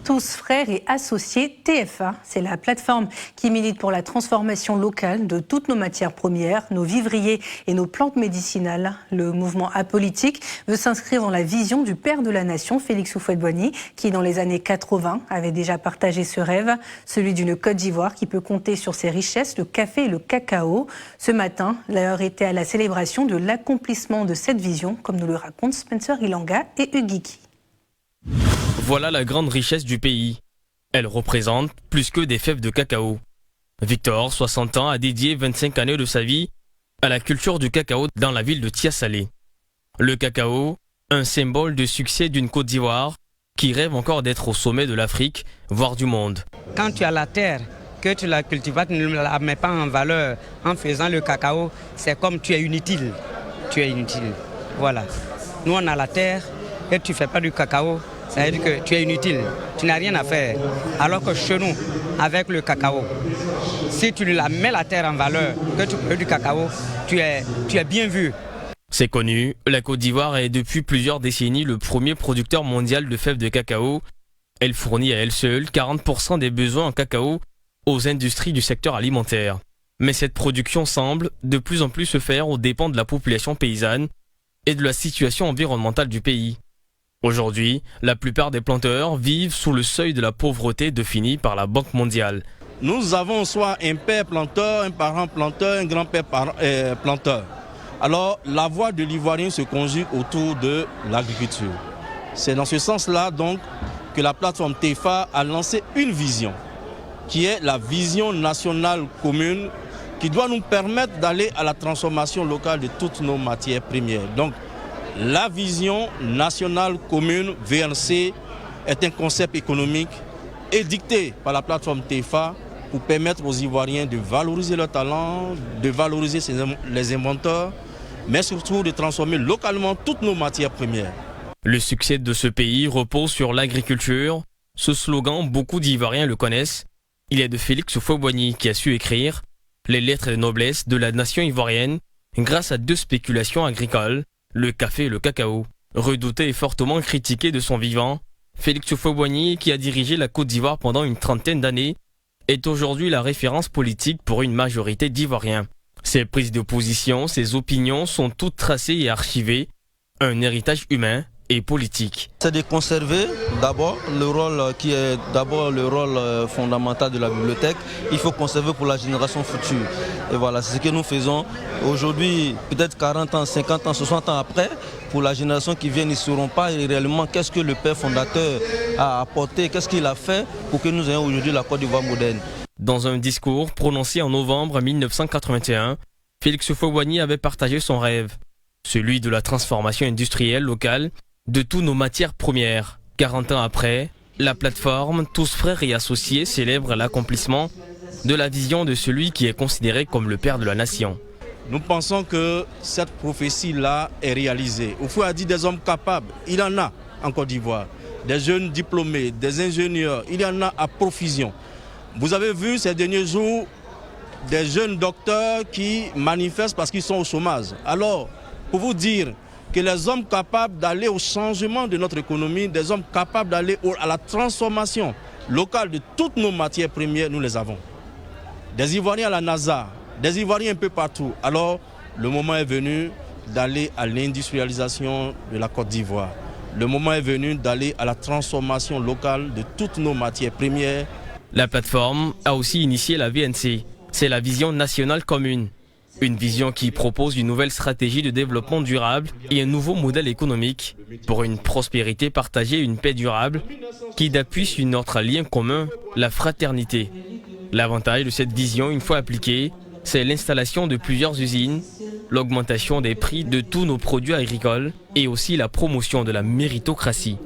Tous frères et associés TFA. C'est la plateforme qui milite pour la transformation locale de toutes nos matières premières, nos vivriers et nos plantes médicinales. Le mouvement apolitique veut s'inscrire dans la vision du père de la nation, Félix Houphouët-Boigny, qui dans les années 80 avait déjà partagé ce rêve, celui d'une Côte d'Ivoire qui peut compter sur ses richesses, le café et le cacao. Ce matin, l'heure était à la célébration de l'accomplissement de cette vision, comme nous le racontent Spencer Ilanga et Ugiki. Voilà la grande richesse du pays. Elle représente plus que des fèves de cacao. Victor, 60 ans, a dédié 25 années de sa vie à la culture du cacao dans la ville de Tia-Salé. Le cacao, un symbole de succès d'une Côte d'Ivoire qui rêve encore d'être au sommet de l'Afrique, voire du monde. Quand tu as la terre, que tu la cultives, tu ne la mets pas en valeur en faisant le cacao, c'est comme tu es inutile. Tu es inutile. Voilà. Nous, on a la terre et tu ne fais pas du cacao. Ça veut dire que tu es inutile, tu n'as rien à faire. Alors que chez nous, avec le cacao, si tu la mets la terre en valeur, que tu fais du cacao, tu es bien vu. C'est connu, la Côte d'Ivoire est depuis plusieurs décennies le premier producteur mondial de fèves de cacao. Elle fournit à elle seule 40% des besoins en cacao aux industries du secteur alimentaire. Mais cette production semble de plus en plus se faire aux dépens de la population paysanne et de la situation environnementale du pays. Aujourd'hui, la plupart des planteurs vivent sous le seuil de la pauvreté défini par la Banque mondiale. Nous avons soit un père planteur, un parent planteur, un grand-père planteur. Alors, la voix de l'Ivoirien se conjugue autour de l'agriculture. C'est dans ce sens-là donc que la plateforme TFA a lancé une vision, qui est la vision nationale commune, qui doit nous permettre d'aller à la transformation locale de toutes nos matières premières. Donc, la vision nationale commune VNC est un concept économique édicté par la plateforme TFA pour permettre aux Ivoiriens de valoriser leurs talents, de valoriser les inventeurs, mais surtout de transformer localement toutes nos matières premières. Le succès de ce pays repose sur l'agriculture. Ce slogan, beaucoup d'Ivoiriens le connaissent. Il est de Félix Houphouët-Boigny qui a su écrire les lettres de noblesse de la nation ivoirienne grâce à deux spéculations agricoles, le café et le cacao. Redouté et fortement critiqué de son vivant, Félix Houphouët-Boigny, qui a dirigé la Côte d'Ivoire pendant une trentaine d'années, est aujourd'hui la référence politique pour une majorité d'Ivoiriens. Ses prises de position, ses opinions sont toutes tracées et archivées, un héritage humain et politique. C'est de conserver d'abord le rôle qui est d'abord le rôle fondamental de la bibliothèque. Il faut conserver pour la génération future. Et voilà, c'est ce que nous faisons. Aujourd'hui, peut-être 40 ans, 50 ans, 60 ans après, pour la génération qui vient, ils ne sauront pas réellement qu'est-ce que le père fondateur a apporté, qu'est-ce qu'il a fait pour que nous ayons aujourd'hui la Côte d'Ivoire moderne. Dans un discours prononcé en novembre 1981, Félix Houphouët-Boigny avait partagé son rêve, celui de la transformation industrielle locale de toutes nos matières premières. 40 ans après, la plateforme Tous frères et associés célèbre l'accomplissement de la vision de celui qui est considéré comme le père de la nation. Nous pensons que cette prophétie-là est réalisée. Houphouët a dit des hommes capables, il y en a en Côte d'Ivoire. Des jeunes diplômés, des ingénieurs, il y en a à profusion. Vous avez vu ces derniers jours des jeunes docteurs qui manifestent parce qu'ils sont au chômage. Alors, pour vous dire que les hommes capables d'aller au changement de notre économie, des hommes capables d'aller à la transformation locale de toutes nos matières premières, nous les avons. Des Ivoiriens à la NASA, des Ivoiriens un peu partout. Alors, le moment est venu d'aller à l'industrialisation de la Côte d'Ivoire. Le moment est venu d'aller à la transformation locale de toutes nos matières premières. La plateforme a aussi initié la VNC. C'est la vision nationale commune. Une vision qui propose une nouvelle stratégie de développement durable et un nouveau modèle économique pour une prospérité partagée et une paix durable qui appuie sur notre lien commun, la fraternité. L'avantage de cette vision, une fois appliquée, c'est l'installation de plusieurs usines, l'augmentation des prix de tous nos produits agricoles et aussi la promotion de la méritocratie.